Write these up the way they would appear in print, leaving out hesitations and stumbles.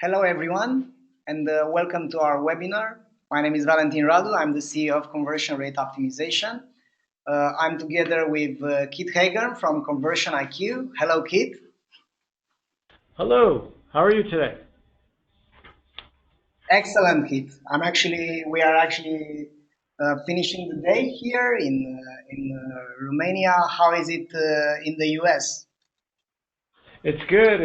Hello, everyone, and welcome to our webinar. My name is Valentin Radu. I'm the CEO of Conversion Rate Optimization. I'm together with Kit Hagen from Conversion IQ. Hello, Kit. Hello, how are you today? Excellent, Kit. We are actually finishing the day here in Romania. How is it in the US? It's good.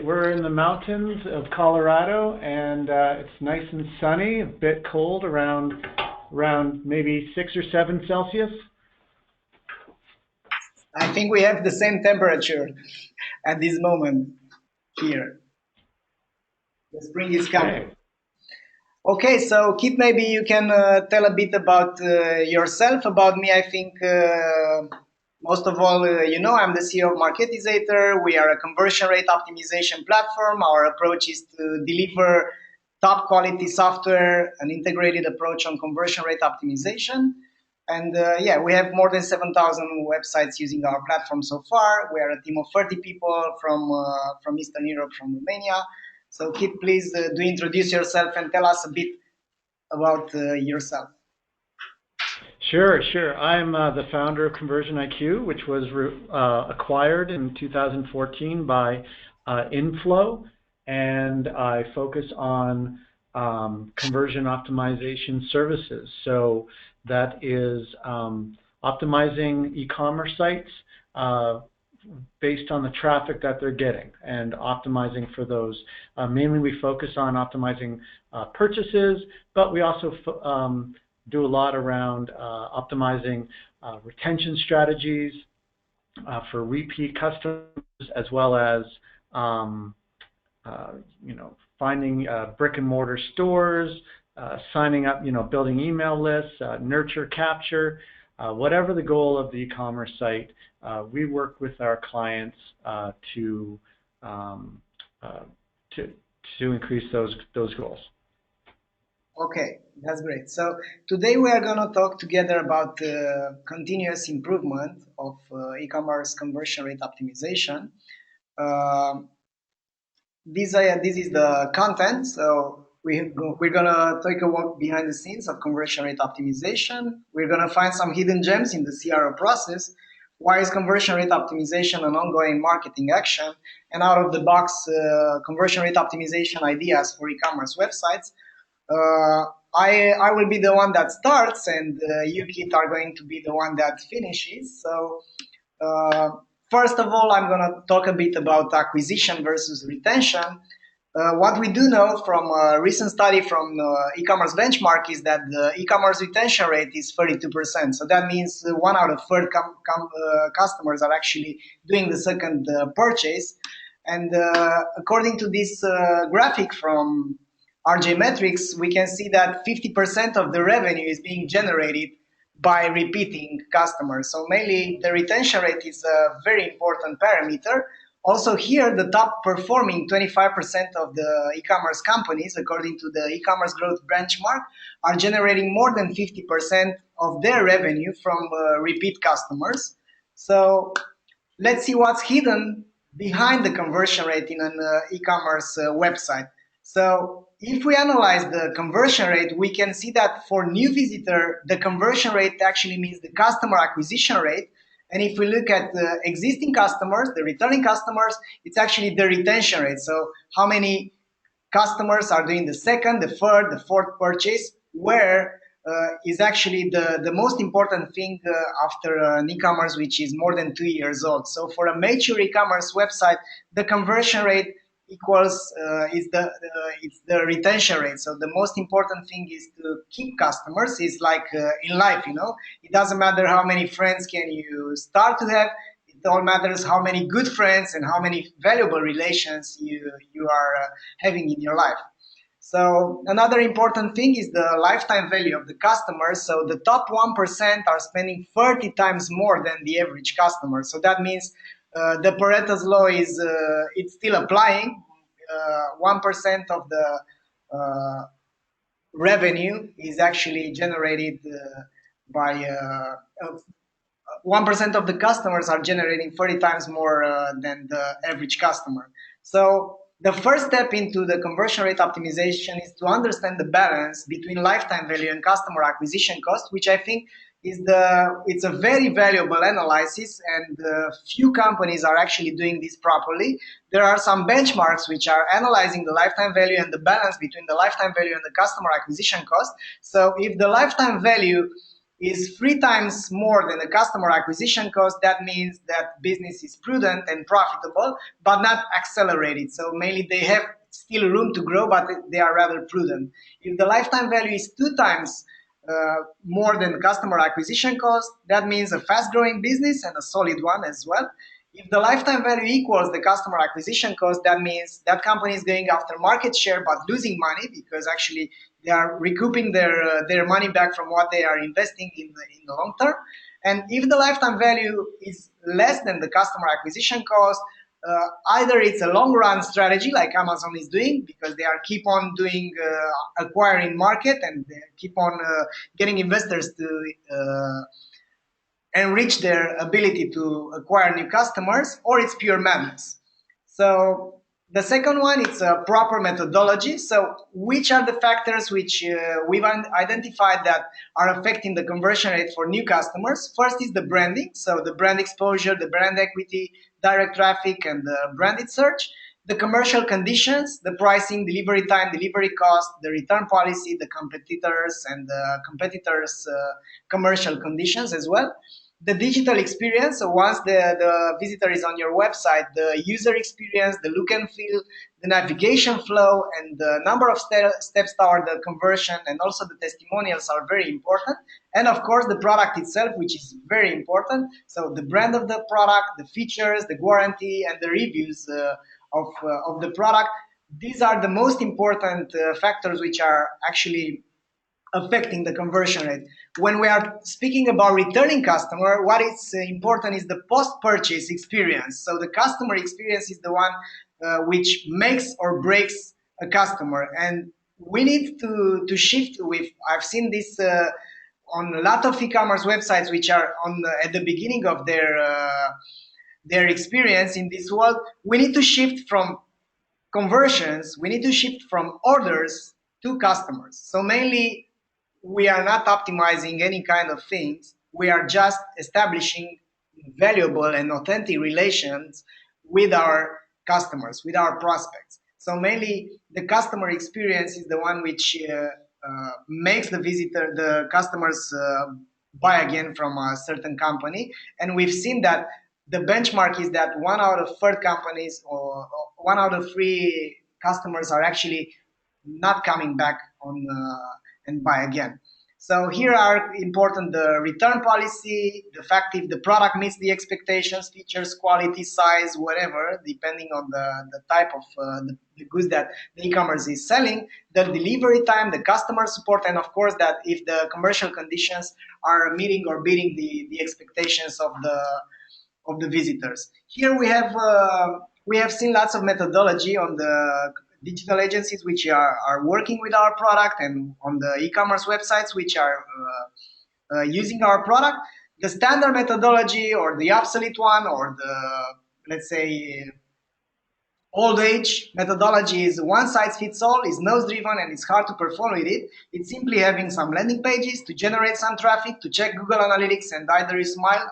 We're in the mountains of Colorado, and it's nice and sunny. A bit cold, around maybe 6 or 7 Celsius. I think we have the same temperature at this moment here. The spring is coming. Okay. Okay, so Kit, maybe you can tell a bit about yourself, about me. I think most of all, I'm the CEO of Marketizator. We are a conversion rate optimization platform. Our approach is to deliver top quality software, an integrated approach on conversion rate optimization. And yeah, we have more than 7,000 websites using our platform so far. We are a team of 30 people from Eastern Europe, from Romania. So, Kit, please do introduce yourself and tell us a bit about yourself. Sure. I'm the founder of Conversion IQ, which was acquired in 2014 by Inflow, and I focus on conversion optimization services. So that is optimizing e-commerce sites based on the traffic that they're getting and optimizing for those. Mainly we focus on optimizing purchases, but we also do a lot around optimizing retention strategies for repeat customers, as well as finding brick and mortar stores, signing up, building email lists, nurture, capture, whatever the goal of the e-commerce site. We work with our clients to increase those goals. Okay, that's great. So today we are going to talk together about continuous improvement of e-commerce conversion rate optimization. This is the content. So we're going to take a walk behind the scenes of conversion rate optimization. We're going to find some hidden gems in the CRO process. Why is conversion rate optimization an ongoing marketing action? And out of the box conversion rate optimization ideas for e-commerce websites. I will be the one that starts, and you, Kit, are going to be the one that finishes. So first of all, I'm going to talk a bit about acquisition versus retention. What we do know from a recent study from e-commerce benchmark is that the e-commerce retention rate is 32%. So that means 1 out of 4 customers are actually doing the second purchase. And according to this graphic from RJ Metrics, we can see that 50% of the revenue is being generated by repeating customers. So mainly the retention rate is a very important parameter. Also here, the top performing 25% of the e-commerce companies, according to the e-commerce growth benchmark, are generating more than 50% of their revenue from repeat customers. So let's see what's hidden behind the conversion rate in an e-commerce website. So if we analyze the conversion rate, we can see that for new visitor, the conversion rate actually means the customer acquisition rate. And if we look at the existing customers, the returning customers, it's actually the retention rate. So how many customers are doing the second, the third, the fourth purchase, where is actually the most important thing after an e-commerce which is more than 2 years old. So for a mature e-commerce website, the conversion rate equals it's the retention rate. So the most important thing is to keep customers. It's like in life, it doesn't matter how many friends can you start to have. It all matters how many good friends and how many valuable relations you are having in your life. So another important thing is the lifetime value of the customers. So the top 1% are spending 30 times more than the average customer. So that means the Pareto's law is it's still applying. 1% of the revenue is actually generated by 1% of the customers are generating 30 times more than the average customer. So the first step into the conversion rate optimization is to understand the balance between lifetime value and customer acquisition cost, which I think it's a very valuable analysis, and few companies are actually doing this properly. There are some benchmarks which are analyzing the lifetime value and the balance between the lifetime value and the customer acquisition cost. So if the lifetime value is 3 times more than the customer acquisition cost, that means that business is prudent and profitable, but not accelerated. So mainly they have still room to grow, but they are rather prudent. If the lifetime value is 2 times more than customer acquisition cost, that means a fast growing business and a solid one as well. If the lifetime value equals the customer acquisition cost, that means that company is going after market share but losing money, because actually they are recouping their money back from what they are investing in the long term. And if the lifetime value is less than the customer acquisition cost, either it's a long run strategy like Amazon is doing, because they are keep on doing acquiring market, and they keep on getting investors to enrich their ability to acquire new customers, or it's pure madness. So the second one, it's a proper methodology. So which are the factors which we've identified that are affecting the conversion rate for new customers? First is the branding. So the brand exposure, the brand equity, direct traffic, and the branded search. The commercial conditions, the pricing, delivery time, delivery cost, the return policy, the competitors, and the competitors' commercial conditions as well. The digital experience, so once the visitor is on your website, the user experience, the look and feel, the navigation flow, and the number of steps toward the conversion, and also the testimonials are very important. And of course the product itself, which is very important. So the brand of the product, the features, the warranty, and the reviews of the product. These are the most important factors which are actually affecting the conversion rate. When we are speaking about returning customer, what is important is the post-purchase experience. So the customer experience is the one which makes or breaks a customer, and we need to shift with. I've seen this on a lot of e-commerce websites which are at the beginning of their experience in this world. We need to shift from conversions. We need to shift from orders to customers. So mainly we are not optimizing any kind of things. We are just establishing valuable and authentic relations with our customers, with our prospects. So mainly the customer experience is the one which makes the customers buy again from a certain company. And we've seen that the benchmark is that 1 out of 3 companies, or 1 out of 3 customers are actually not coming back on and buy again. So here are important the return policy, the fact if the product meets the expectations, features, quality, size, whatever, depending on the type of the goods that the e-commerce is selling, the delivery time, the customer support, and of course that if the commercial conditions are meeting or beating the expectations of the visitors. Here we have seen lots of methodology on the digital agencies which are working with our product, and on the e-commerce websites which are using our product. The standard methodology, or the obsolete one, or the, let's say, old age methodology is one size fits all, is nose driven, and it's hard to perform with it. It's simply having some landing pages to generate some traffic, to check Google Analytics, and either you smile,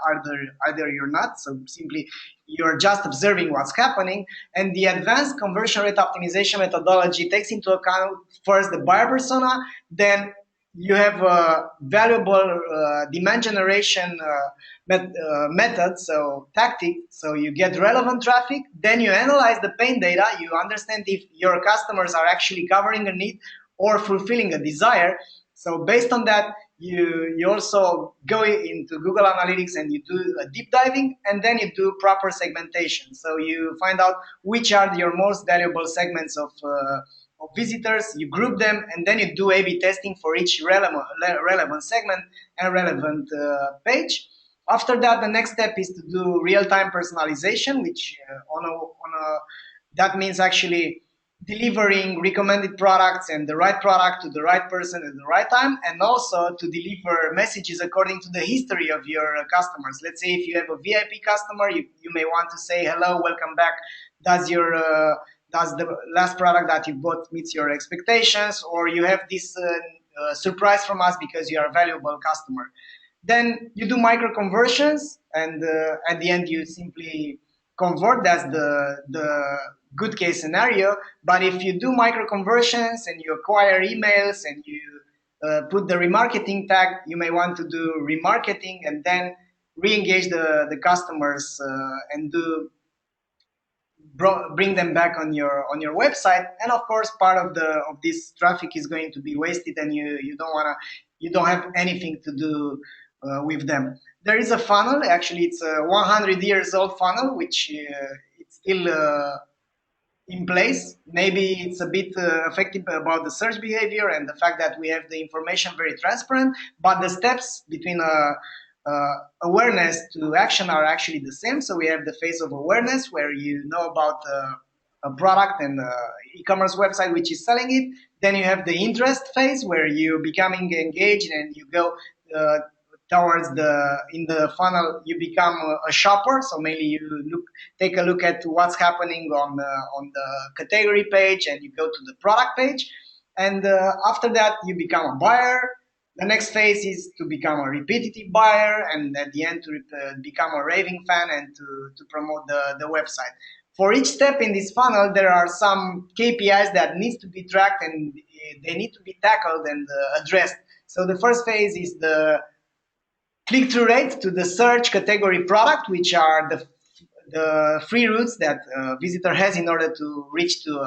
either you're not. So simply you're just observing what's happening. And the advanced conversion rate optimization methodology takes into account first the buyer persona, then you have a valuable demand generation method, so tactic. So you get relevant traffic, then you analyze the pain data, you understand if your customers are actually covering a need or fulfilling a desire. So based on that, you also go into Google Analytics and you do a deep diving, and then you do proper segmentation. So you find out which are your most valuable segments of visitors, you group them, and then you do A/B testing for each relevant segment and relevant page. After that, the next step is to do real-time personalization, which that means actually delivering recommended products and the right product to the right person at the right time, and also to deliver messages according to the history of your customers. Let's say if you have a VIP customer, you may want to say, hello, welcome back. Does your does the last product that you bought meets your expectations, or you have this surprise from us because you are a valuable customer. Then you do micro conversions, and at the end you simply convert. That's the good case scenario. But if you do micro conversions and you acquire emails and you put the remarketing tag, you may want to do remarketing and then re-engage the customers and bring them back on your website. And of course, part of the of this traffic is going to be wasted, and you don't have anything to do with them. There is a funnel. Actually, it's a 100 years old funnel, which it's still in place. Maybe it's a bit affected about the search behavior and the fact that we have the information very transparent, but the steps between awareness to action are actually the same. So we have the phase of awareness where you know about a product and e-commerce website which is selling it. Then you have the interest phase where you're becoming engaged and you go uh, towards the in the funnel you become a shopper. So mainly you take a look at what's happening on the category page and you go to the product page. And after that you become a buyer. The next phase is to become a repetitive buyer, and at the end to become a raving fan and to promote the website. For each step in this funnel, there are some KPIs that needs to be tracked, and they need to be tackled and addressed. So the first phase is the click-through rate to the search category product, which are the free routes that a visitor has in order to reach to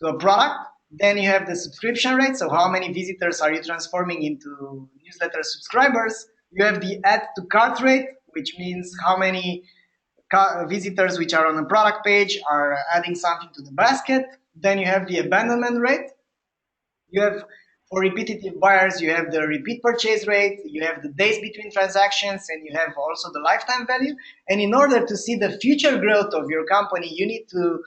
a product. Then you have the subscription rate, so how many visitors are you transforming into newsletter subscribers. You have the add to cart rate, which means how many visitors which are on a product page are adding something to the basket. Then you have the abandonment rate. You have for repetitive buyers, you have the repeat purchase rate, you have the days between transactions, and you have also the lifetime value. And in order to see the future growth of your company, you need to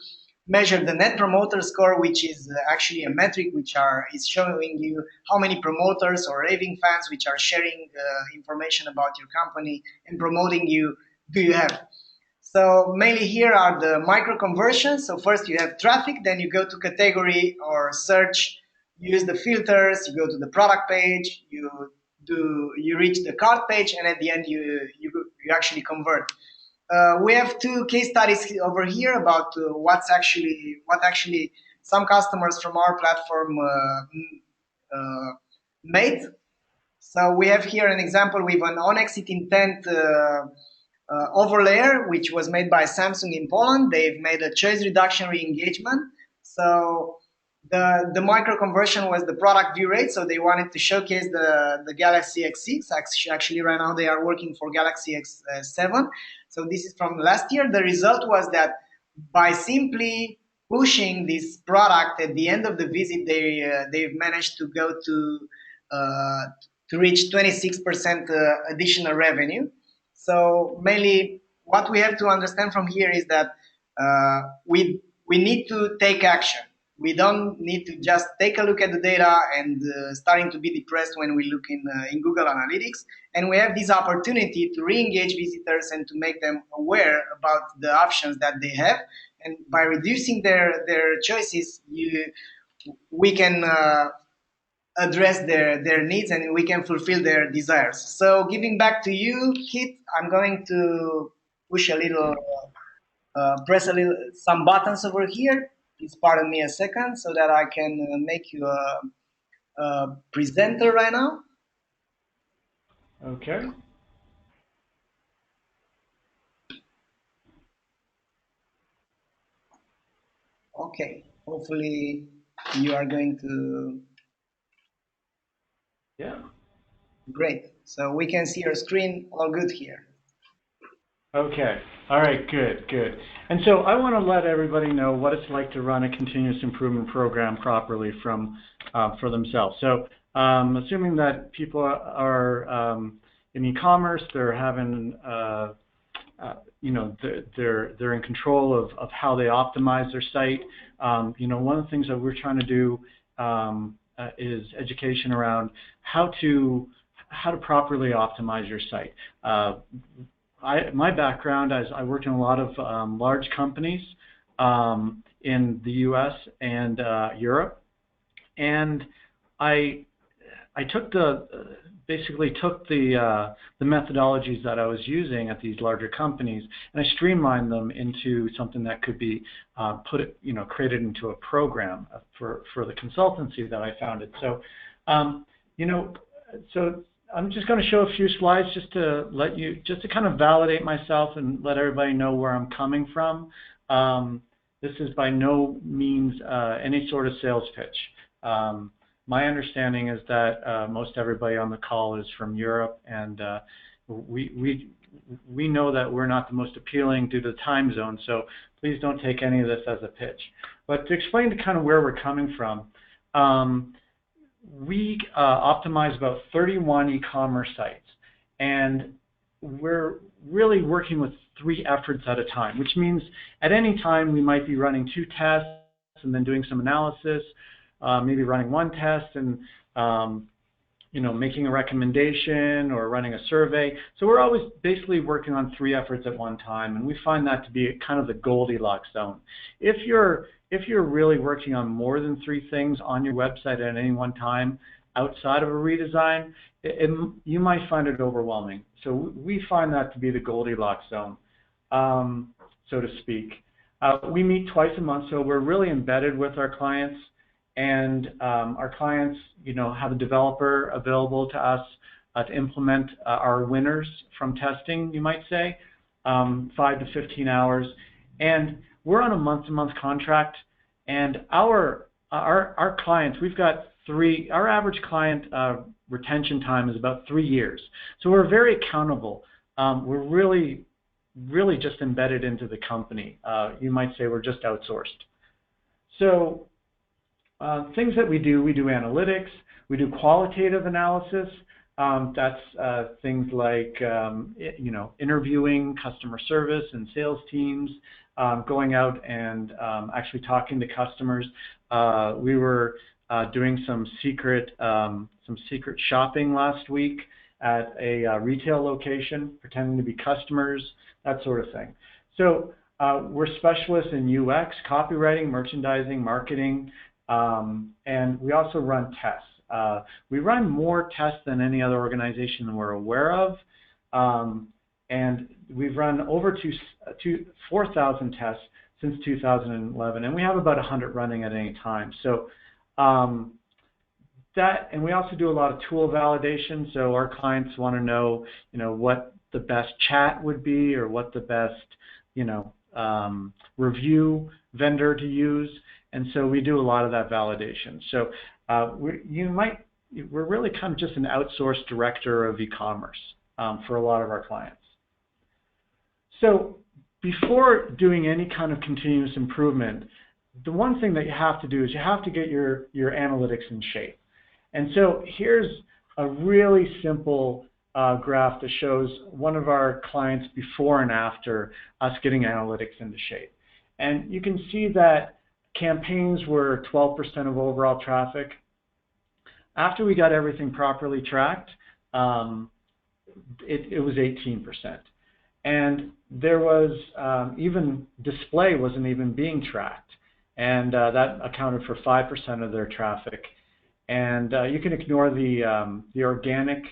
measure the net promoter score, which is actually a metric which is showing you how many promoters or raving fans which are sharing information about your company and promoting you do you have. So mainly here are the micro conversions. So first you have traffic, then you go to category or search, you use the filters, you go to the product page, you reach the cart page, and at the end you actually convert. We have two case studies over here about what actually some customers from our platform made. So we have here an example with an on-exit intent overlayer, which was made by Samsung in Poland. They've made a choice reduction re-engagement. So the micro conversion was the product view rate. So they wanted to showcase the Galaxy X6. Actually, right now they are working for Galaxy X7. So this is from last year. The result was that by simply pushing this product at the end of the visit, they've managed to go uh, to reach 26% additional revenue. So mainly, what we have to understand from here is that we need to take action. We don't need to just take a look at the data and starting to be depressed when we look in Google Analytics. And we have this opportunity to re-engage visitors and to make them aware about the options that they have. And by reducing their choices, we can address their needs and we can fulfill their desires. So giving back to you, Kit, I'm going to push a little, press a little, some buttons over here. Please pardon me a second so that I can make you a presenter right now. Okay. Okay, hopefully you are going to, Yeah. great. So we can see your screen, all good here. Okay. All right. Good. Good. And so I want to let everybody know what it's like to run a continuous improvement program properly for themselves. So assuming that people are in e-commerce, they're having they're in control of how they optimize their site. One of the things that we're trying to do is education around how to properly optimize your site. My background, as I worked in a lot of large companies, in the U.S. and Europe, and I basically took the methodologies that I was using at these larger companies, and I streamlined them into something that could be created into a program for the consultancy that I founded. So, so I'm just going to show a few slides just to kind of validate myself and let everybody know where I'm coming from. This is by no means any sort of sales pitch. My understanding is that most everybody on the call is from Europe, and we know that we're not the most appealing due to the time zone, so please don't take any of this as a pitch. But to explain to kind of where we're coming from, we optimize about 31 e-commerce sites, and we're really working with 3 efforts at a time, which means at any time we might be running 2 tests and then doing some analysis, maybe running 1 test and making a recommendation or running a survey. So we're always basically working on 3 efforts at one time, and we find that to be kind of the Goldilocks zone. If you're really working on more than 3 things on your website at any one time outside of a redesign, you might find it overwhelming. So we find that to be the Goldilocks zone, so to speak. We meet twice a month, so we're really embedded with our clients. And our clients, have a developer available to us to implement our winners from testing, you might say, 5 to 15 hours. And we're on a month-to-month contract. And our clients, we've got 3. Our average client retention time is about 3 years. So we're very accountable. We're really just embedded into the company. You might say we're just outsourced. So things that we do analytics, we do qualitative analysis. That's things like, interviewing customer service and sales teams, going out and actually talking to customers. We were doing some secret shopping last week at a retail location, pretending to be customers, that sort of thing. So we're specialists in UX, copywriting, merchandising, marketing. And we also run tests. We run more tests than any other organization we're aware of, and we've run over 4,000 tests since 2011, and we have about 100 running at any time. So and we also do a lot of tool validation. So our clients want to know, what the best chat would be, or what the best, review vendor to use. And so we do a lot of that validation. So we're really kind of just an outsourced director of e-commerce for a lot of our clients. So before doing any kind of continuous improvement, the one thing that you have to do is you have to get your analytics in shape. And so here's a really simple graph that shows one of our clients before and after us getting analytics into shape. And you can see that campaigns were 12% of overall traffic. After we got everything properly tracked, it was 18%. And there was even display wasn't even being tracked. And that accounted for 5% of their traffic. And you can ignore the organic,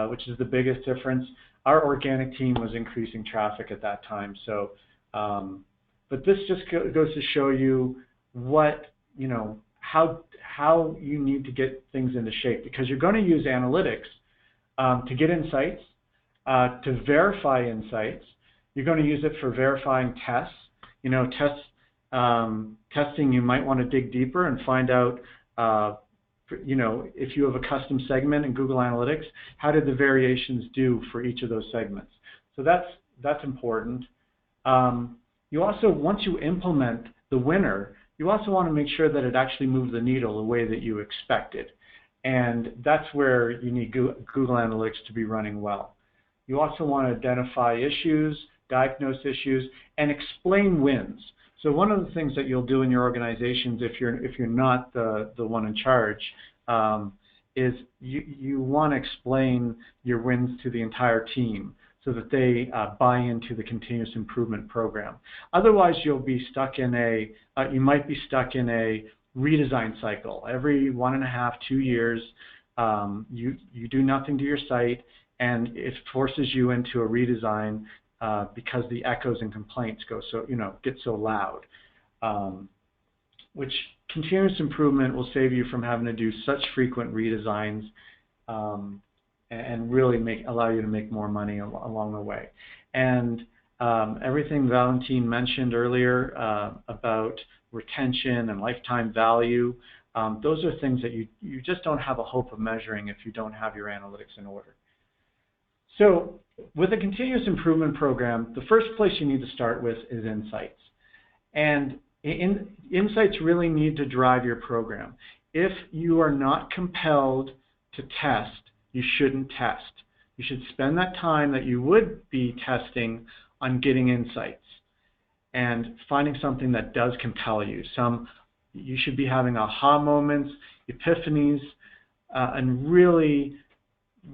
which is the biggest difference. Our organic team was increasing traffic at that time. So, but this just goes to show you how you need to get things into shape, because you're going to use analytics to get insights, to verify insights. You're going to use it for verifying tests. Testing, you might want to dig deeper and find out, if you have a custom segment in Google Analytics, how did the variations do for each of those segments? So that's important. You also, once you implement the winner, you also want to make sure that it actually moves the needle the way that you expected. And that's where you need Google Analytics to be running well. You also want to identify issues, diagnose issues, and explain wins. So one of the things that you'll do in your organizations, if you're not the one in charge, is you want to explain your wins to the entire team. so that they buy into the continuous improvement program. Otherwise, you'll be stuck in you might be stuck in a redesign cycle. Every 1.5, 2 years, you do nothing to your site, and it forces you into a redesign because the echoes and complaints get so loud. Which continuous improvement will save you from having to do such frequent redesigns, and really allow you to make more money along the way. And everything Valentin mentioned earlier about retention and lifetime value, those are things that you just don't have a hope of measuring if you don't have your analytics in order. So with a continuous improvement program, the first place you need to start with is insights. And insights really need to drive your program. If you are not compelled to test, you shouldn't test. You should spend that time that you would be testing on getting insights and finding something that does compel you. You should be having aha moments, epiphanies, and really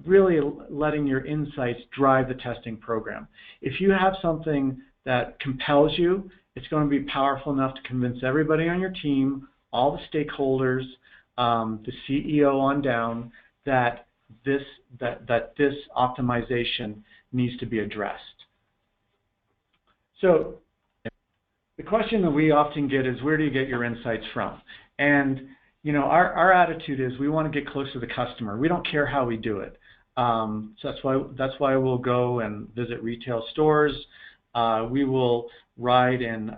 letting your insights drive the testing program. If you have something that compels you, it's going to be powerful enough to convince everybody on your team, all the stakeholders, the CEO on down, that this optimization needs to be addressed. So the question that we often get is, where do you get your insights from? And our attitude is we want to get close to the customer. We don't care how we do it. So that's why we'll go and visit retail stores. We will ride and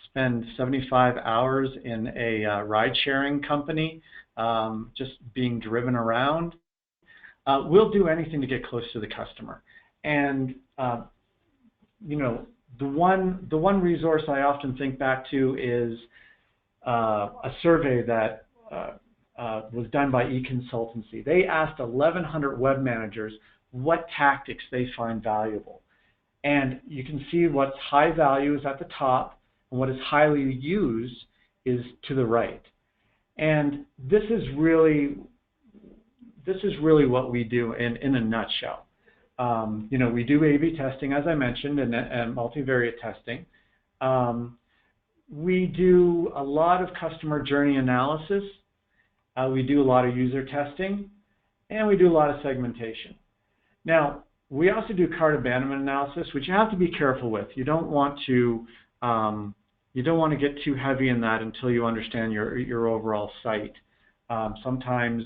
spend 75 hours in a ride-sharing company, just being driven around. We'll do anything to get close to the customer. And the one resource I often think back to is a survey that was done by eConsultancy. They asked 1,100 web managers what tactics they find valuable. And you can see what's high value is at the top, and what is highly used is to the right. And this is really what we do in a nutshell. We do A/B testing, as I mentioned, and multivariate testing. We do a lot of customer journey analysis. We do a lot of user testing, and we do a lot of segmentation. Now, we also do cart abandonment analysis, which you have to be careful with. You don't want to get too heavy in that until you understand your overall site. Sometimes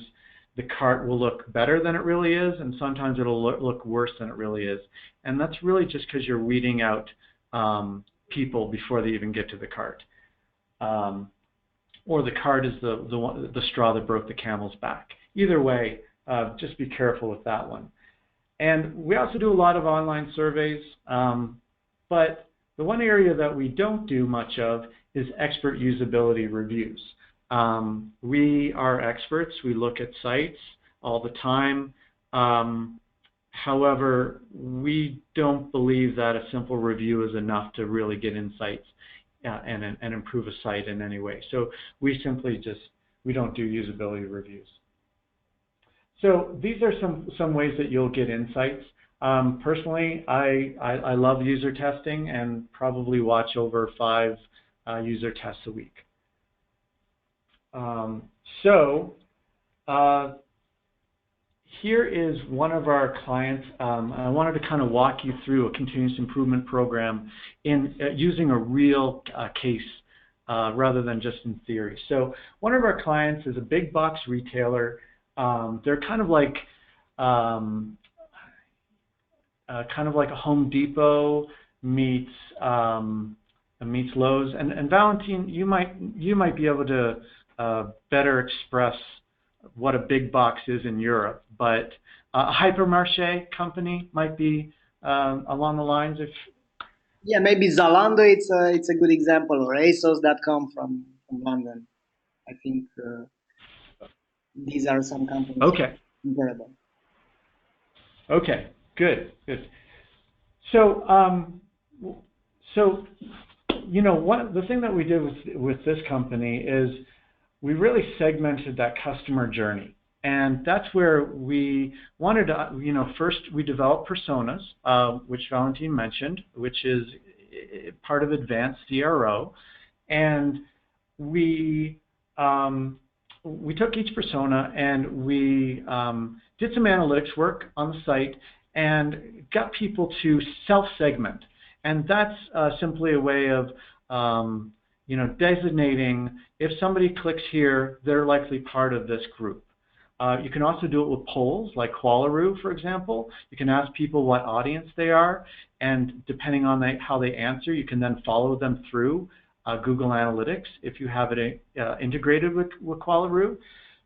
the cart will look better than it really is, and sometimes it'll look worse than it really is. And that's really just because you're weeding out people before they even get to the cart. Or the cart is the straw that broke the camel's back. Either way, just be careful with that one. And we also do a lot of online surveys, but the one area that we don't do much of is expert usability reviews. We are experts. We look at sites all the time. However, we don't believe that a simple review is enough to really get insights and improve a site in any way. So we simply we don't do usability reviews. So these are some ways that you'll get insights. Personally, I love user testing and probably watch over 5 user tests a week. Here is one of our clients. I wanted to kind of walk you through a continuous improvement program in using a real case rather than just in theory. So one of our clients is a big box retailer. They're kind of like a Home Depot meets Lowe's. And Valentin, you might be able to better express what a big box is in Europe, but a hypermarché company might be along the lines of. Yeah, maybe Zalando. It's a good example, or ASOS.com from London. I think these are some companies. Okay. Comparable. Okay. Good. So, the thing that we did with this company is we really segmented that customer journey. And that's where we wanted to, first we developed personas, which Valentin mentioned, which is part of advanced CRO. And we took each persona and we did some analytics work on the site and got people to self-segment. And that's simply a way of designating if somebody clicks here, they're likely part of this group. You can also do it with polls, like Qualaroo, for example. You can ask people what audience they are, and depending on how they answer, you can then follow them through Google Analytics if you have it integrated with Qualaroo.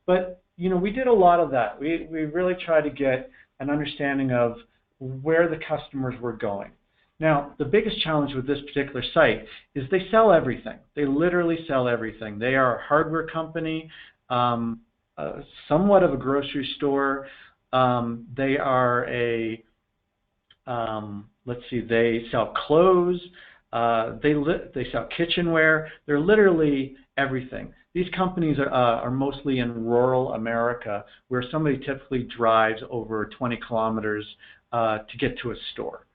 But we did a lot of that. We really tried to get an understanding of where the customers were going. Now, the biggest challenge with this particular site is they sell everything. They literally sell everything. They are a hardware company, somewhat of a grocery store. They are they sell clothes. They sell kitchenware. They're literally everything. These companies are mostly in rural America, where somebody typically drives over 20 kilometers to get to a store,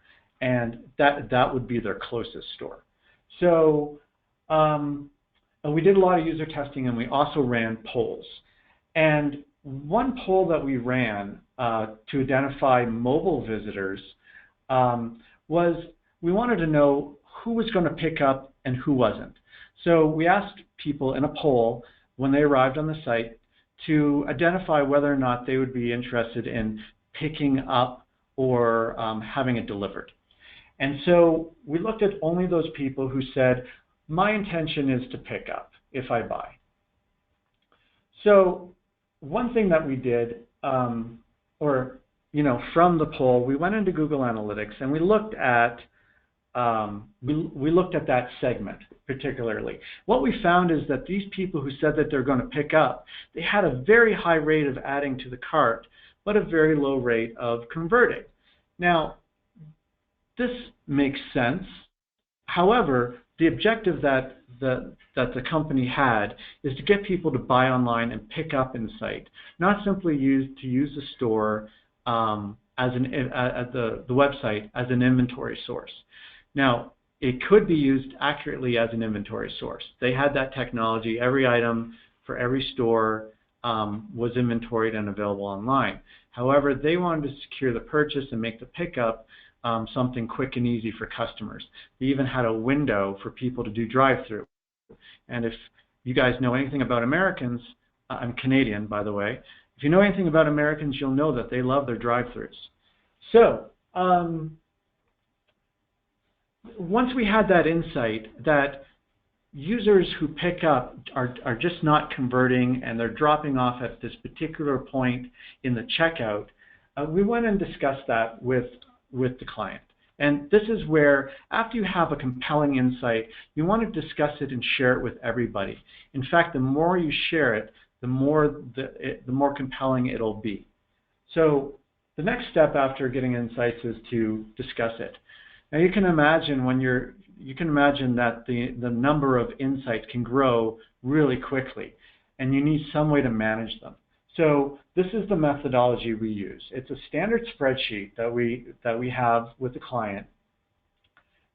and that would be their closest store. So we did a lot of user testing, and we also ran polls. And one poll that we ran to identify mobile visitors was we wanted to know who was going to pick up and who wasn't. So we asked people in a poll when they arrived on the site to identify whether or not they would be interested in picking up or having it delivered. And so we looked at only those people who said, my intention is to pick up if I buy. So one thing that we did, from the poll, we went into Google Analytics and we looked at that segment particularly. What we found is that these people who said that they're going to pick up, they had a very high rate of adding to the cart, but a very low rate of converting. Now, this makes sense. However, the objective that the company had is to get people to buy online and pick up in site, not simply use the store as the website as an inventory source. Now, it could be used accurately as an inventory source. They had that technology. Every item for every store was inventoried and available online. However, they wanted to secure the purchase and make the pickup something quick and easy for customers. They even had a window for people to do drive-through. And if you guys know anything about Americans, I'm Canadian, by the way. If you know anything about Americans, you'll know that they love their drive-throughs. So once we had that insight that users who pick up are just not converting and they're dropping off at this particular point in the checkout, we went and discussed that with the client. And this is where, after you have a compelling insight, you want to discuss it and share it with everybody. In fact, the more you share it, the more compelling it'll be. So the next step after getting insights is to discuss it. Now you can imagine that the number of insights can grow really quickly, and you need some way to manage them. So this is the methodology we use. It's a standard spreadsheet that we have with the client,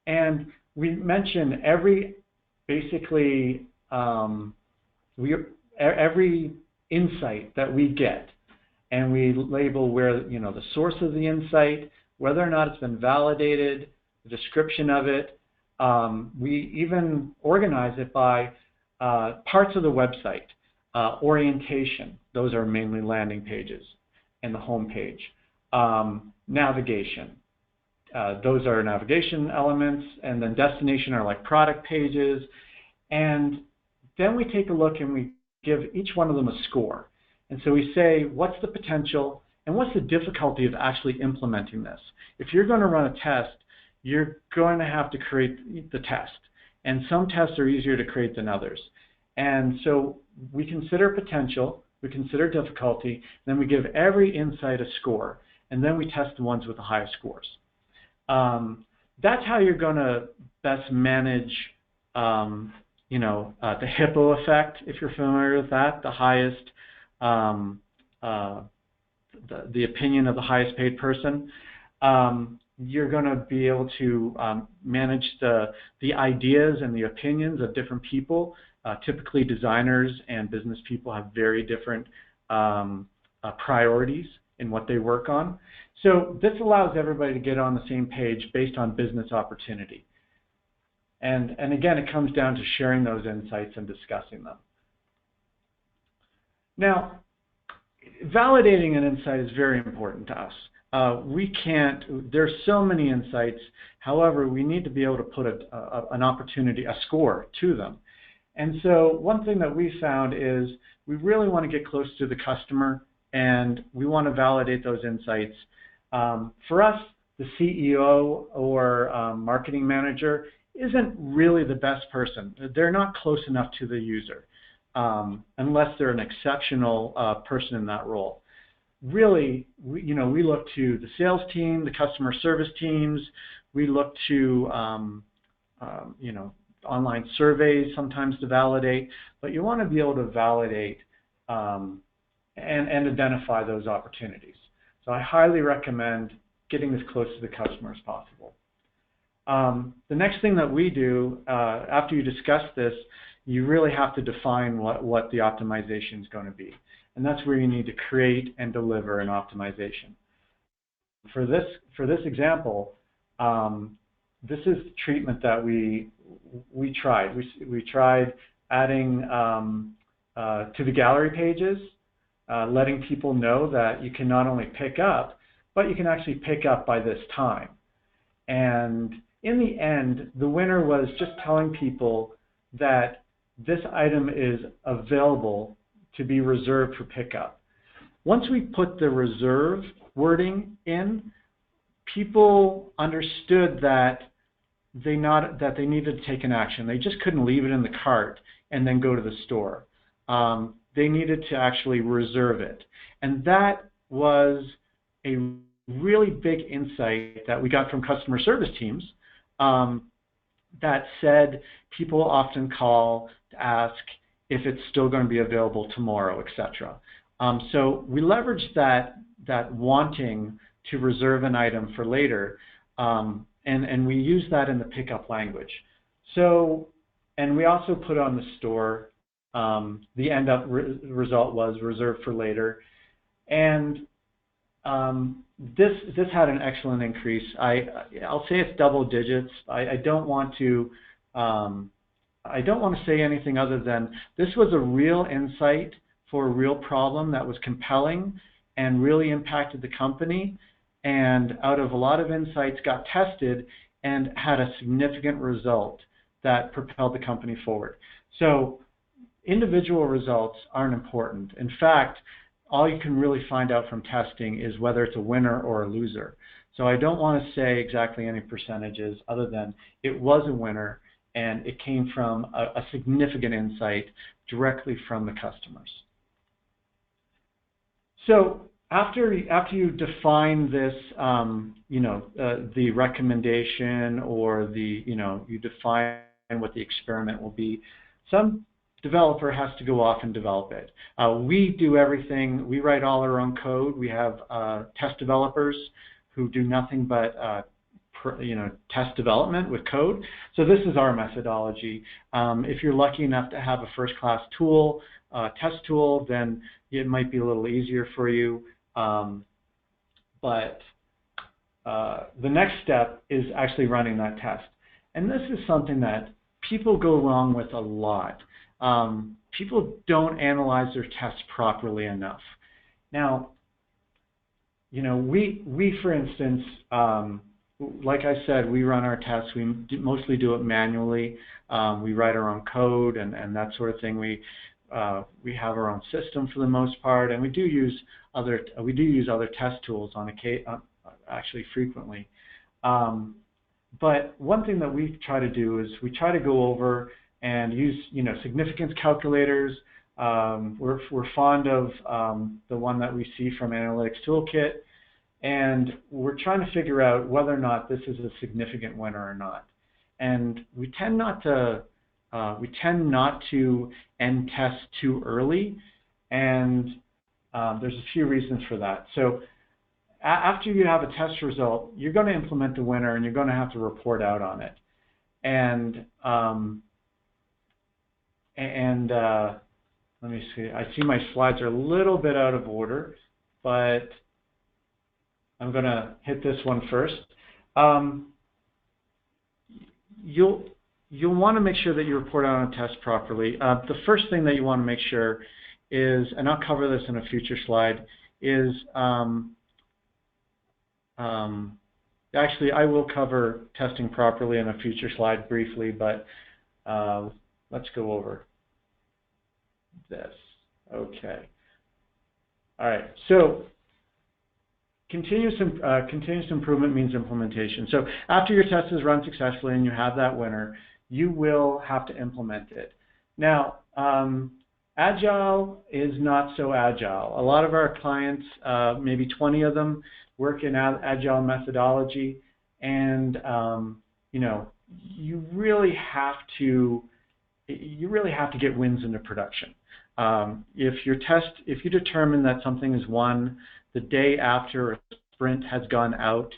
and we mention every insight that we get, and we label where the source of the insight, whether or not it's been validated, the description of it. We even organize it by parts of the website. Orientation, those are mainly landing pages and the home page. Navigation, those are navigation elements, and then destination are like product pages. And then we take a look and we give each one of them a score. And so we say, what's the potential and what's the difficulty of actually implementing this? If you're going to run a test, you're going to have to create the test. And some tests are easier to create than others. And so we consider potential, we consider difficulty, then we give every insight a score, and then we test the ones with the highest scores. That's how you're going to best manage, the hippo effect, if you're familiar with that, the highest the opinion of the highest paid person. You're going to be able to manage the ideas and the opinions of different people. Typically, designers and business people have very different priorities in what they work on. So this allows everybody to get on the same page based on business opportunity. And again, it comes down to sharing those insights and discussing them. Now, validating an insight is very important to us. There's so many insights. However, we need to be able to put an opportunity, a score to them. And so one thing that we found is we really want to get close to the customer and we want to validate those insights. For us, the CEO or marketing manager isn't really the best person. They're not close enough to the user unless they're an exceptional person in that role. Really, we look to the sales team, the customer service teams. We look to online surveys sometimes to validate, but you want to be able to validate and identify those opportunities. So I highly recommend getting as close to the customer as possible. The next thing that we do after you discuss this, you really have to define what the optimization is going to be. And that's where you need to create and deliver an optimization. For this example, this is treatment that we tried. We tried adding to the gallery pages, letting people know that you can not only pick up, but you can actually pick up by this time. And in the end, the winner was just telling people that this item is available to be reserved for pickup. Once we put the reserve wording in, people understood that they needed to take an action. They just couldn't leave it in the cart and then go to the store. They needed to actually reserve it. And that was a really big insight that we got from customer service teams that said people often call to ask if it's still going to be available tomorrow, etc. So we leveraged that wanting to reserve an item for later, and we use that in the pickup language. So, and we also put on the store, the end up result was reserved for later, and this had an excellent increase. I'll say it's double digits. I don't want to say anything other than this was a real insight for a real problem that was compelling and really impacted the company. And out of a lot of insights, got tested and had a significant result that propelled the company forward. So individual results aren't important. In fact, all you can really find out from testing is whether it's a winner or a loser. So I don't want to say exactly any percentages other than it was a winner and it came from a significant insight directly from the customers. So after you define this, the recommendation or you define what the experiment will be, some developer has to go off and develop it. We do everything. We write all our own code. We have test developers who do nothing but test development with code. So this is our methodology. If you're lucky enough to have a first-class tool, test tool, then it might be a little easier for you. But the next step is actually running that test. And this is something that people go wrong with a lot. People don't analyze their tests properly enough. Now, we for instance, like I said, we run our tests. We mostly do it manually. We write our own code and that sort of thing. We have our own system for the most part, and we do use other test tools actually frequently. But one thing that we try to do is we try to go over and use significance calculators. We're fond of the one that we see from Analytics Toolkit, and we're trying to figure out whether or not this is a significant winner or not. And we tend not to end tests too early, and There's a few reasons for that. So after you have a test result, you're going to implement the winner, and you're going to have to report out on it. And let me see. I see my slides are a little bit out of order, but I'm going to hit this one first. You'll want to make sure that you report out on a test properly. The first thing that you want to make sure is, and I'll cover this in a future slide, is actually I will cover testing properly in a future slide briefly, but let's go over this. Okay. All right. So continuous improvement means implementation. So after your test is run successfully and you have that winner, you will have to implement it. Now, Agile is not so agile. A lot of our clients, maybe 20 of them, work in Agile methodology, and you know, you really have to get wins into production. If you determine that something is won the day after a sprint has gone out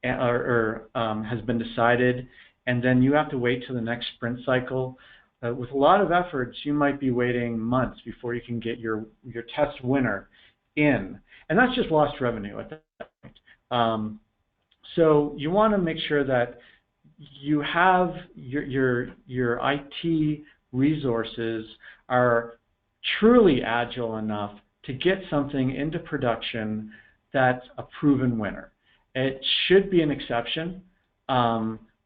or has been decided, and then you have to wait till the next sprint cycle, with a lot of efforts, you might be waiting months before you can get your test winner in, and that's just lost revenue at that point. So you want to make sure that you have your IT resources are truly agile enough to get something into production that's a proven winner. It should be an exception,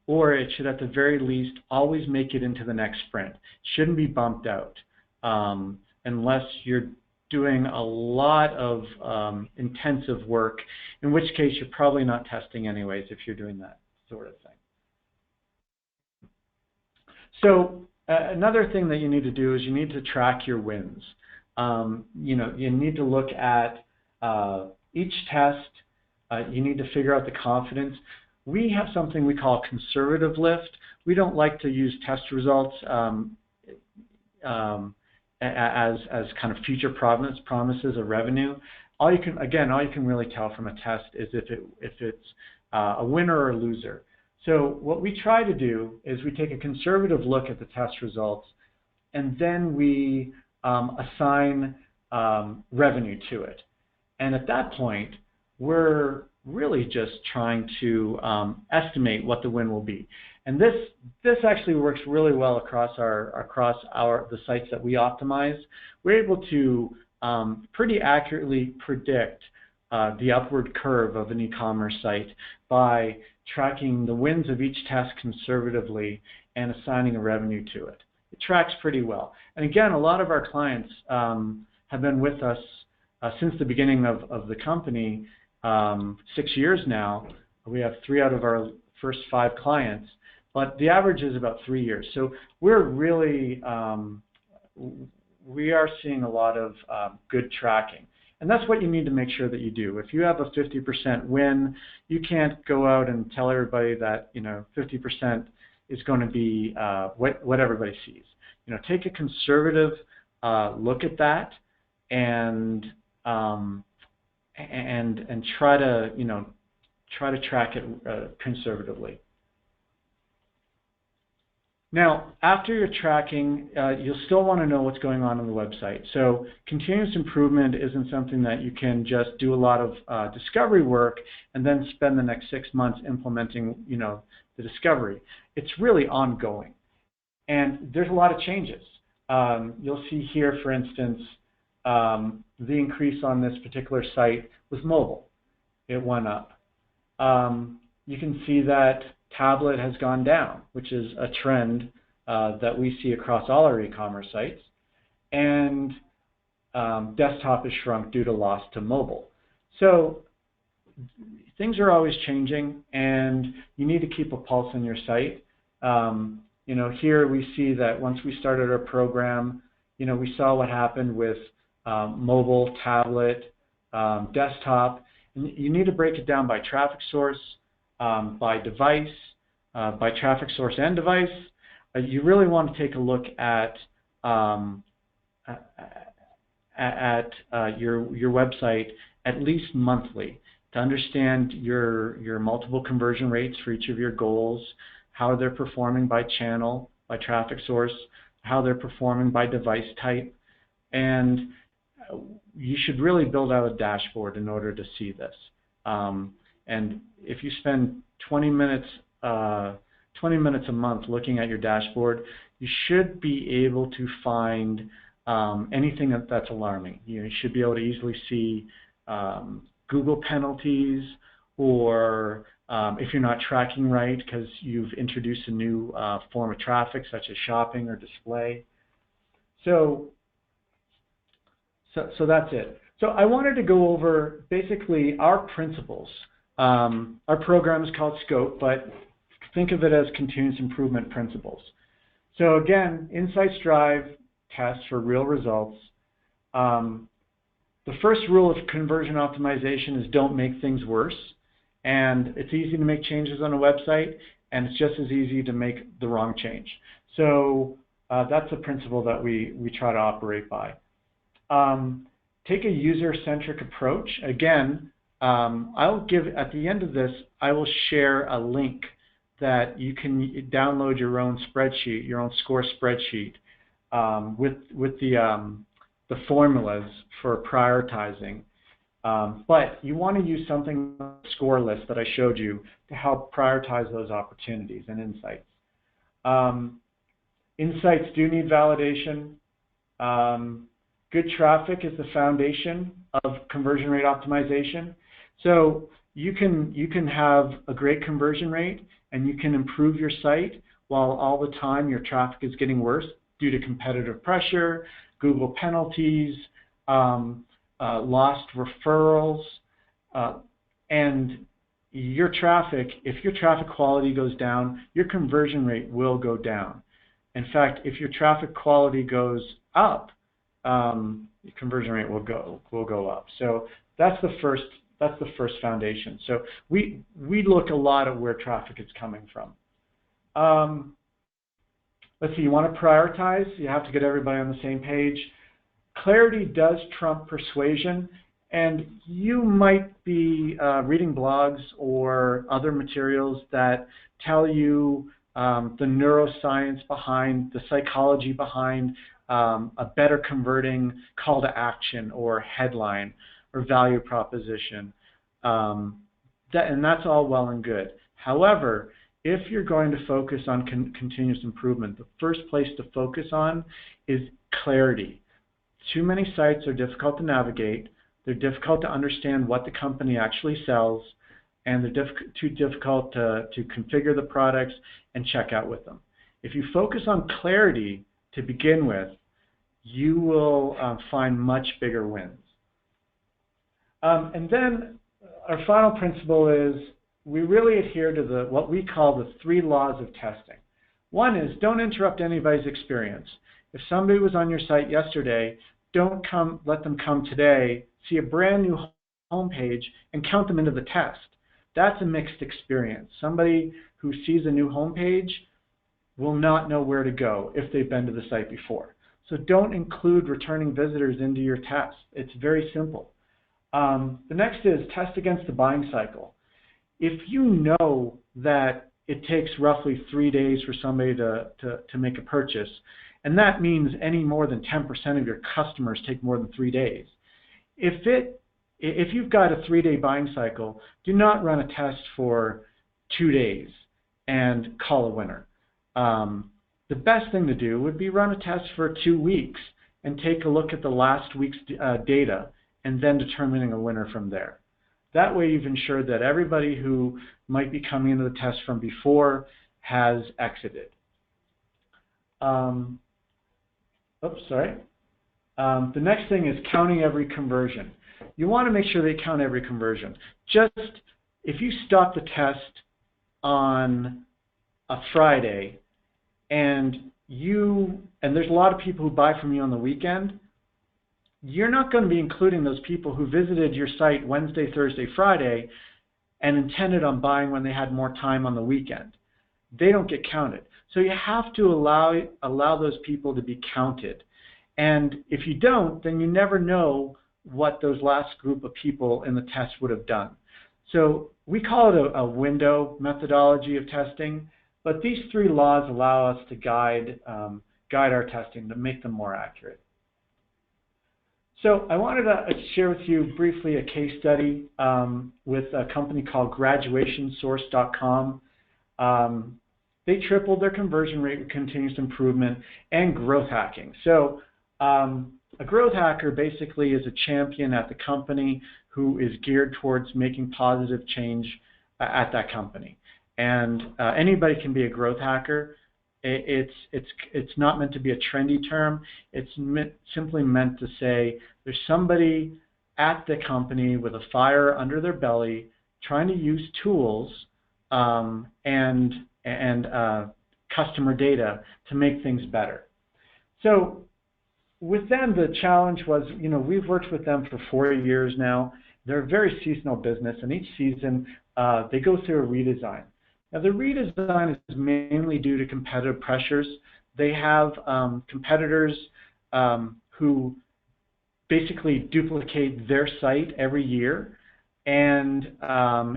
or it should at the very least always make it into the next sprint. It shouldn't be bumped out unless you're doing a lot of intensive work, in which case you're probably not testing anyways if you're doing that sort of thing. So another thing that you need to do is you need to track your wins. You know, you need to look at each test. You need to figure out the confidence. We have something we call conservative lift. We don't like to use test results as kind of future promises of revenue. All you can really tell from a test is if it's a winner or a loser. So what we try to do is we take a conservative look at the test results, and then we assign revenue to it. And at that point, we're really just trying to estimate what the win will be. And this actually works really well across the sites that we optimize. We're able to pretty accurately predict the upward curve of an e-commerce site by tracking the wins of each test conservatively and assigning a revenue to it. It tracks pretty well. And again, a lot of our clients have been with us since the beginning of the company, 6 years now. We have 3 out of our first 5 clients, but the average is about 3 years. So we're really, we are seeing a lot of good tracking. And that's what you need to make sure that you do. If you have a 50% win, you can't go out and tell everybody that 50% is going to be what everybody sees. Take a conservative look at that and try to track it conservatively. Now, after your tracking, you'll still want to know what's going on the website. So continuous improvement isn't something that you can just do a lot of discovery work and then spend the next 6 months implementing, the discovery. It's really ongoing, and there's a lot of changes. You'll see here, for instance, the increase on this particular site was mobile. It went up. You can see that tablet has gone down, which is a trend that we see across all our e-commerce sites, and desktop has shrunk due to loss to mobile. So things are always changing, and you need to keep a pulse on your site. Here we see that once we started our program, we saw what happened with mobile, tablet, desktop. And you need to break it down by traffic source, by device, by traffic source and device. You really want to take a look at at your website at least monthly to understand your multiple conversion rates for each of your goals, how they're performing by channel, by traffic source, how they're performing by device type, and you should really build out a dashboard in order to see this. And if you spend 20 minutes a month looking at your dashboard, you should be able to find anything that's alarming. You should be able to easily see Google penalties, or if you're not tracking right because you've introduced a new form of traffic such as shopping or display. So that's it. So I wanted to go over basically our principles. Our program is called Scope, but think of it as continuous improvement principles. So again, insights drive tests for real results. The first rule of conversion optimization is don't make things worse. And it's easy to make changes on a website, and it's just as easy to make the wrong change. So that's a principle that we try to operate by. Take a user-centric approach. Again, I'll give, at the end of this, I will share a link that you can download your own spreadsheet, your own score spreadsheet, with the formulas for prioritizing. But you want to use something like the score list that I showed you to help prioritize those opportunities and insights. Insights do need validation. Good traffic is the foundation of conversion rate optimization. So you can have a great conversion rate and you can improve your site while all the time your traffic is getting worse due to competitive pressure, Google penalties, lost referrals, and your traffic, if your traffic quality goes down, your conversion rate will go down. In fact, if your traffic quality goes up, your conversion rate will go up. So that's the first foundation. So we look a lot at where traffic is coming from. Let's see, you want to prioritize, you have to get everybody on the same page. Clarity does trump persuasion, and you might be reading blogs or other materials that tell you the neuroscience behind, the psychology behind a better converting call to action or headline or value proposition. And that's all well and good. However, if you're going to focus on continuous improvement, the first place to focus on is clarity. Too many sites are difficult to navigate. They're difficult to understand what the company actually sells, and they're too difficult to configure the products and check out with them. If you focus on clarity to begin with, you will find much bigger wins. And then our final principle is we really adhere to what we call the 3 laws of testing. One is don't interrupt anybody's experience. If somebody was on your site yesterday, don't let them come today, see a brand new homepage, and count them into the test. That's a mixed experience. Somebody who sees a new homepage will not know where to go if they've been to the site before. So don't include returning visitors into your test. It's very simple. The next is test against the buying cycle. If you know that it takes roughly 3 days for somebody to make a purchase, and that means any more than 10% of your customers take more than 3 days. If you've got a 3-day buying cycle, do not run a test for 2 days and call a winner. The best thing to do would be run a test for 2 weeks and take a look at the last week's data and then determining a winner from there. That way you've ensured that everybody who might be coming into the test from before has exited. The next thing is counting every conversion. You want to make sure they count every conversion. Just if you stop the test on a Friday and there's a lot of people who buy from you on the weekend, you're not going to be including those people who visited your site Wednesday, Thursday, Friday and intended on buying when they had more time on the weekend. They don't get counted. So you have to allow those people to be counted. And if you don't, then you never know what those last group of people in the test would have done. So we call it a window methodology of testing, but these three laws allow us to guide our testing to make them more accurate. So I wanted to share with you briefly a case study with a company called graduationsource.com. They tripled their conversion rate with continuous improvement and growth hacking. So a growth hacker basically is a champion at the company who is geared towards making positive change at that company. And anybody can be a growth hacker. It's not meant to be a trendy term. It's simply meant to say there's somebody at the company with a fire under their belly trying to use tools and customer data to make things better. So with them, the challenge was, we've worked with them for 4 years now. They're a very seasonal business, and each season they go through a redesign. Now, the redesign is mainly due to competitive pressures. They have competitors who basically duplicate their site every year, and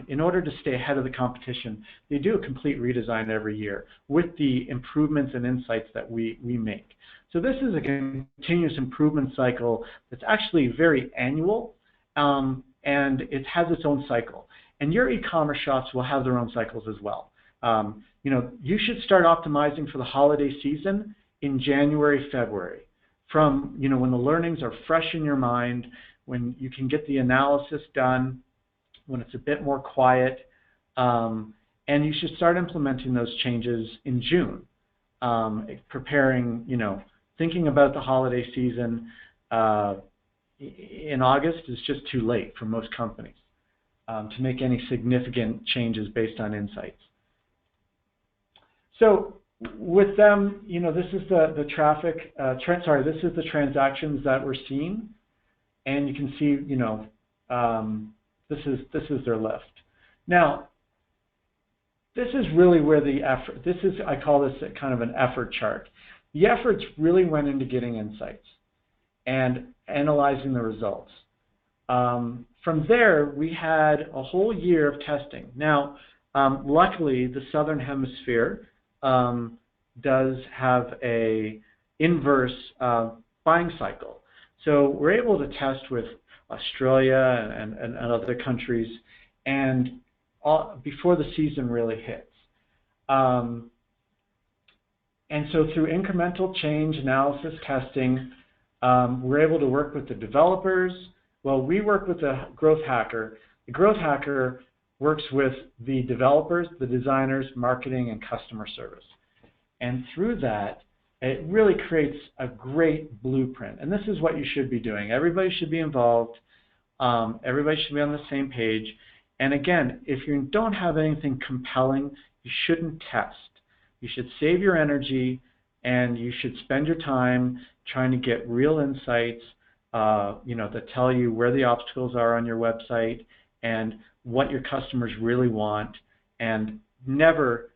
in order to stay ahead of the competition, they do a complete redesign every year with the improvements and insights that we make. So this is a continuous improvement cycle that's actually very annual, and it has its own cycle. And your e-commerce shops will have their own cycles as well. You should start optimizing for the holiday season in January, February, from when the learnings are fresh in your mind, when you can get the analysis done, when it's a bit more quiet, and you should start implementing those changes in June, preparing, thinking about the holiday season in August is just too late for most companies to make any significant changes based on insights. So with them, this is the traffic. This is the transactions that we're seeing, and you can see, this is their lift. Now, this is really where the effort. I call this kind of an effort chart. The efforts really went into getting insights and analyzing the results. From there, we had a whole year of testing. Now, luckily, the Southern Hemisphere does have a inverse buying cycle. So we're able to test with Australia and other countries, and before the season really hits. And so through incremental change, analysis, testing, we're able to work with the developers. Well, we work with the growth hacker. The growth hacker works with the developers, the designers, marketing, and customer service. And through that, it really creates a great blueprint. And this is what you should be doing. Everybody should be involved. Everybody should be on the same page. And again, if you don't have anything compelling, you shouldn't test. You should save your energy, and you should spend your time trying to get real insights, that tell you where the obstacles are on your website and what your customers really want, and never,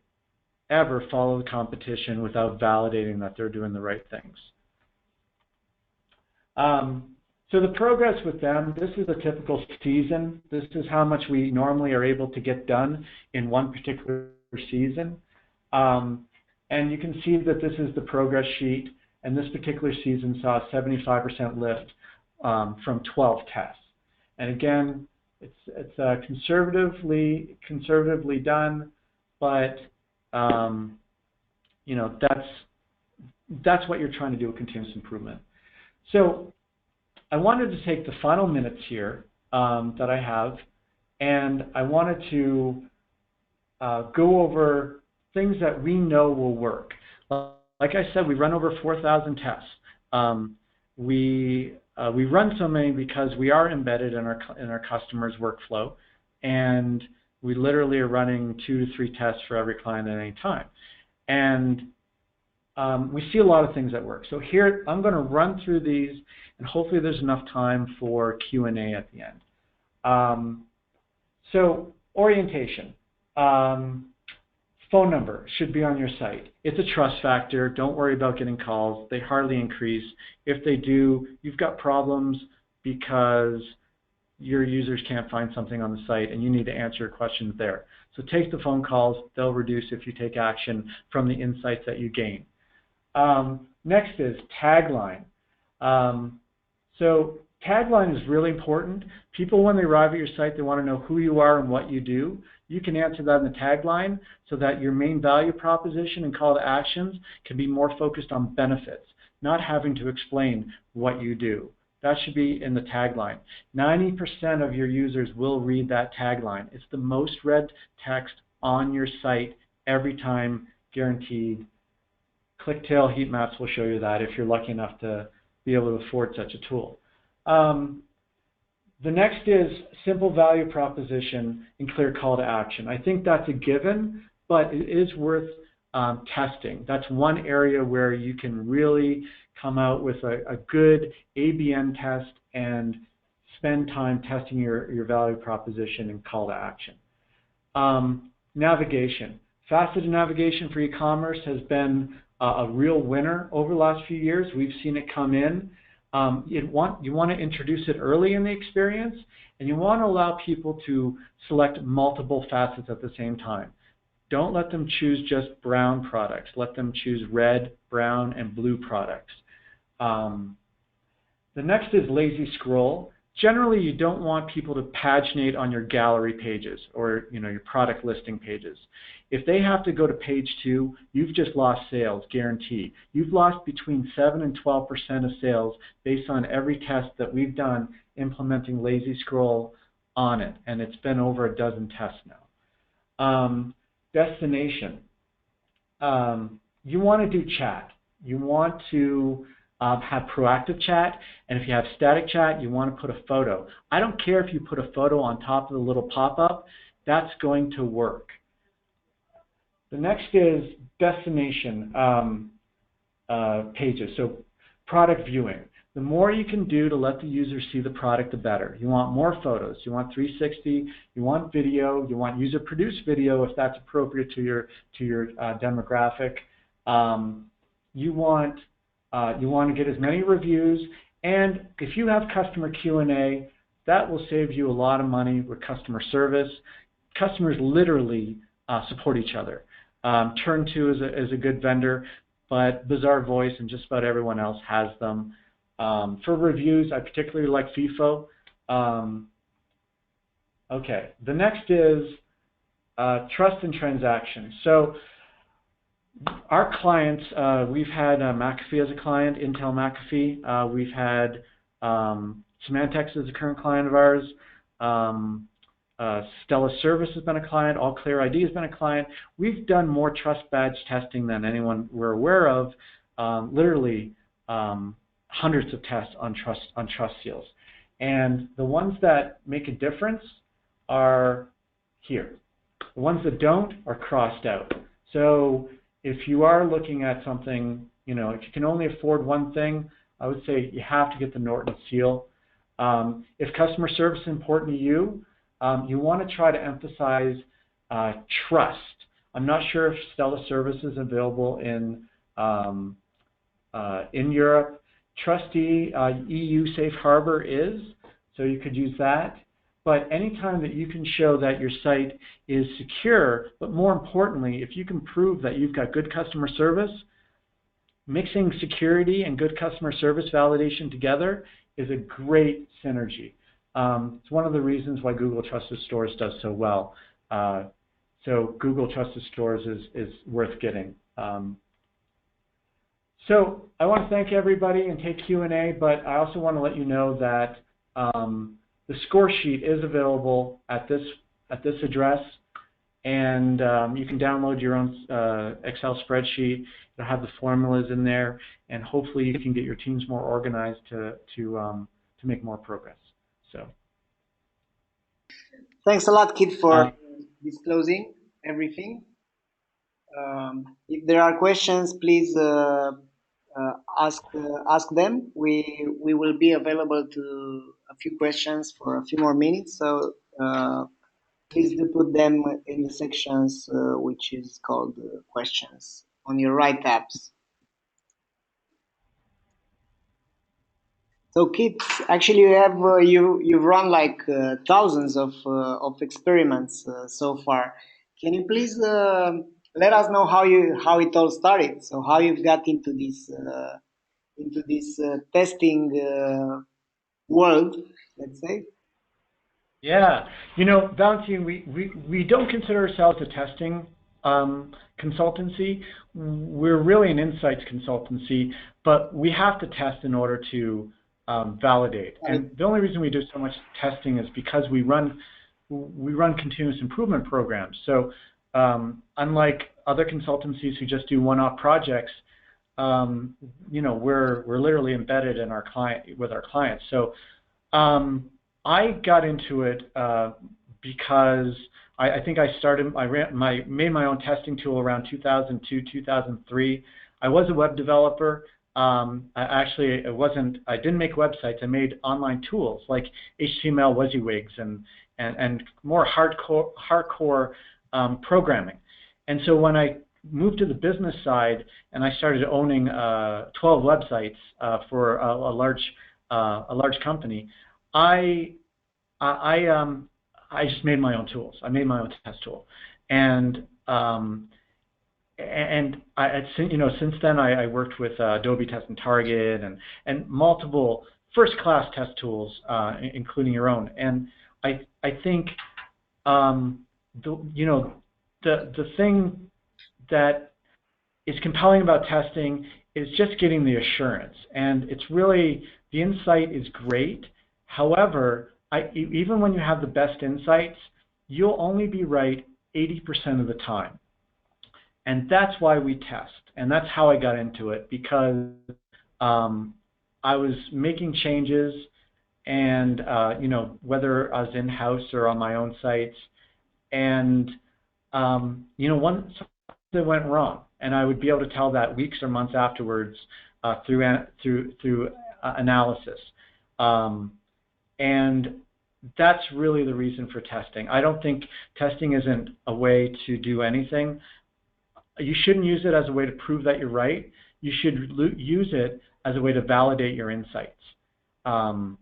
ever follow the competition without validating that they're doing the right things. So the progress with them, this is a typical season. This is how much we normally are able to get done in one particular season. And you can see that this is the progress sheet, and this particular season saw a 75% lift from 12 tests. And again, it's conservatively done, but that's what you're trying to do with continuous improvement. So I wanted to take the final minutes here that I have, and I wanted to go over things that we know will work. Like I said, we run over 4,000 tests. We run so many because we are embedded in our customers' workflow, and we literally are running 2 to 3 tests for every client at any time. And we see a lot of things that work. So here, I'm going to run through these, and hopefully there's enough time for Q&A at the end. So orientation. phone number should be on your site. It's a trust factor. Don't worry about getting calls. They hardly increase. If they do, you've got problems because your users can't find something on the site and you need to answer questions there. So take the phone calls. They'll reduce if you take action from the insights that you gain. Next is tagline. So tagline is really important. People, when they arrive at your site, they want to know who you are and what you do. You can answer that in the tagline so that your main value proposition and call to actions can be more focused on benefits, not having to explain what you do. That should be in the tagline. 90% of your users will read that tagline. It's the most read text on your site every time, guaranteed. ClickTail heat maps will show you that if you're lucky enough to be able to afford such a tool. The next is simple value proposition and clear call to action. I think that's a given, but it is worth testing. That's one area where you can really come out with a good ABN test and spend time testing your value proposition and call to action. Navigation. Faceted navigation for e-commerce has been a real winner over the last few years. We've seen it come in. You want to introduce it early in the experience, and you want to allow people to select multiple facets at the same time. Don't let them choose just brown products. Let them choose red, brown, and blue products. The next is lazy scroll. Generally, you don't want people to paginate on your gallery pages or your product listing pages. If they have to go to page 2, you've just lost sales, guaranteed. You've lost between 7 and 12% of sales based on every test that we've done implementing lazy scroll on it, and it's been over a dozen tests now. Destination. You want to do chat. You want to have proactive chat, and if you have static chat, you want to put a photo. I don't care if you put a photo on top of the little pop-up, that's going to work. The next is destination pages, so product viewing. The more you can do to let the user see the product, the better. You want more photos, you want 360, you want video, you want user-produced video if that's appropriate to your demographic. You want to get as many reviews, and if you have customer Q&A, that will save you a lot of money with customer service. Customers literally support each other. Turn2 is a good vendor, but Bazaar Voice and just about everyone else has them. For reviews, I particularly like FIFO. Okay, the next is trust and transactions. So our clients, we've had McAfee as a client, Intel McAfee. We've had Symantec as a current client of ours. Stella Service has been a client. All Clear ID has been a client. We've done more trust badge testing than anyone we're aware of. Literally hundreds of tests on trust seals, and the ones that make a difference are here. The ones that don't are crossed out. So if you are looking at something, if you can only afford one thing, I would say you have to get the Norton seal. If customer service is important to you, you want to try to emphasize trust. I'm not sure if Stella Service is available in Europe. Trustee EU Safe Harbor is, so you could use that. But anytime that you can show that your site is secure, but more importantly, if you can prove that you've got good customer service, mixing security and good customer service validation together is a great synergy. It's one of the reasons why Google Trusted Stores does so well. So Google Trusted Stores is worth getting. So I want to thank everybody and take Q&A, but I also want to let you know that the score sheet is available at this address, and you can download your own Excel spreadsheet. It'll have the formulas in there, and hopefully you can get your teams more organized to make more progress. So thanks a lot, Kid, for disclosing everything. If there are questions, please ask them. We will be available to a few questions for a few more minutes. So please do put them in the sections which is called questions on your right tabs. So Kit, actually you have you've run like thousands of experiments so far. Can you please let us know how it all started? So how you've got into this testing world, let's say. Yeah, Valentin, we don't consider ourselves a testing consultancy. We're really an insights consultancy, but we have to test in order to validate. And the only reason we do so much testing is because we run continuous improvement programs. So unlike other consultancies who just do one-off projects, we're literally embedded in with our clients. So I got into it because I think I made my own testing tool around 2002, 2003. I was a web developer. I didn't make websites. I made online tools like HTML WYSIWYGs and more hardcore programming. And so when I moved to the business side and I started owning 12 websites for a large company, I just made my own tools. I made my own test tool, and since then I worked with Adobe Test and Target and multiple first-class test tools, including your own. And I think the thing that is compelling about testing is just getting the assurance, and it's really the insight is great. However, even when you have the best insights, you'll only be right 80% of the time. And that's why we test. And that's how I got into it, because I was making changes, and whether I was in-house or on my own sites, and one something went wrong, and I would be able to tell that weeks or months afterwards through analysis. And that's really the reason for testing. I don't think testing isn't a way to do anything. You shouldn't use it as a way to prove that you're right. You should use it as a way to validate your insights, to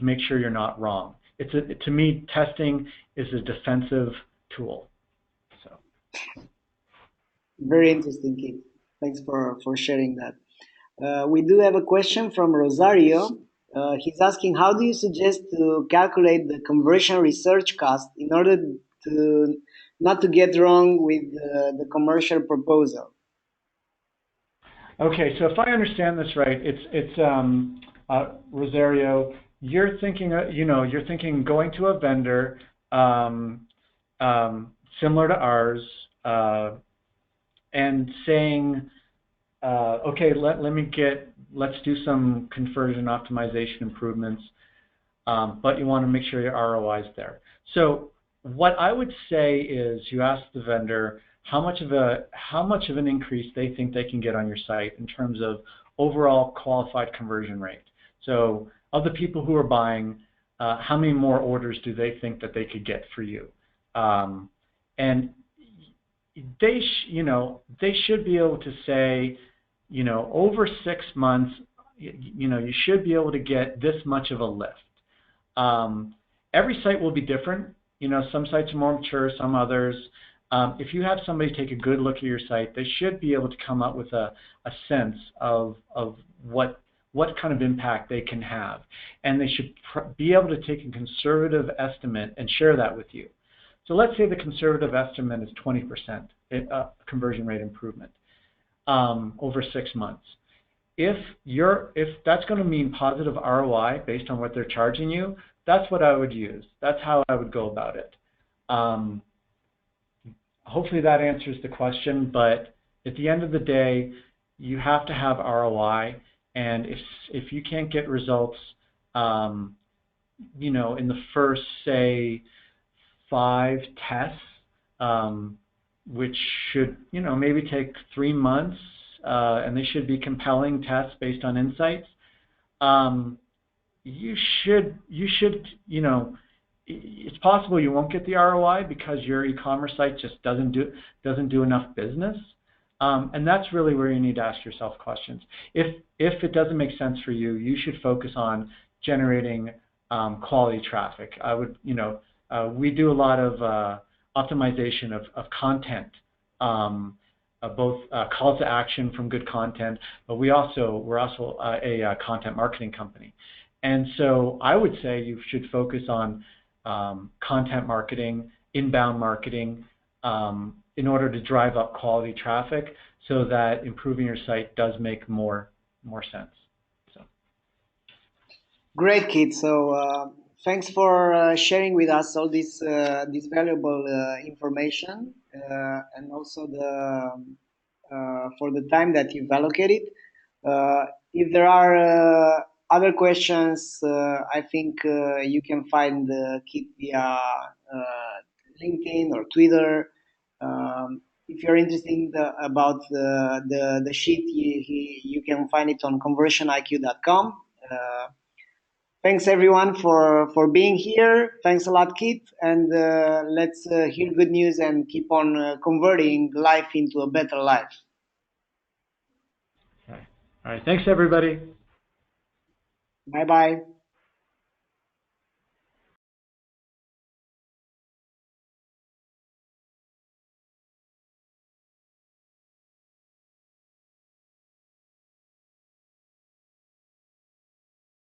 make sure you're not wrong. To me, testing is a defensive tool. So. Very interesting, Kit. Thanks for sharing that. We do have a question from Rosario. He's asking, how do you suggest to calculate the conversion research cost in order to not to get wrong with the commercial proposal? Okay, so if I understand this right, it's Rosario. You're thinking, going to a vendor similar to ours, and saying, okay, let's do some conversion optimization improvements, but you want to make sure your ROI is there. So what I would say is, you ask the vendor how much of an increase they think they can get on your site in terms of overall qualified conversion rate. So of the people who are buying, how many more orders do they think that they could get for you? And they should be able to say, over 6 months, you should be able to get this much of a lift. Every site will be different. Some sites are more mature, some others. If you have somebody take a good look at your site, they should be able to come up with a sense of what kind of impact they can have. And they should be able to take a conservative estimate and share that with you. So let's say the conservative estimate is 20% conversion rate improvement over 6 months. If that's going to mean positive ROI based on what they're charging you, that's what I would use. That's how I would go about it. Hopefully that answers the question, but at the end of the day, you have to have ROI, and if you can't get results, in the first, say, 5 tests, which should, maybe take 3 months, and they should be compelling tests based on insights. You should, it's possible you won't get the ROI because your e-commerce site just doesn't do enough business. And that's really where you need to ask yourself questions. If it doesn't make sense for you, you should focus on generating quality traffic. We do a lot of optimization of content, both calls to action from good content, but we're also a content marketing company. And so I would say you should focus on content marketing, inbound marketing, in order to drive up quality traffic, so that improving your site does make more sense. So. Great, Kit. So thanks for sharing with us all this valuable information, and also for the time that you've allocated. If there are other questions, I think you can find Kit via LinkedIn or Twitter. If you're interested about the sheet, you can find it on conversioniq.com. Thanks everyone for being here. Thanks a lot, Kit. And let's hear good news and keep on converting life into a better life. Okay. All right. Thanks, everybody. Bye bye.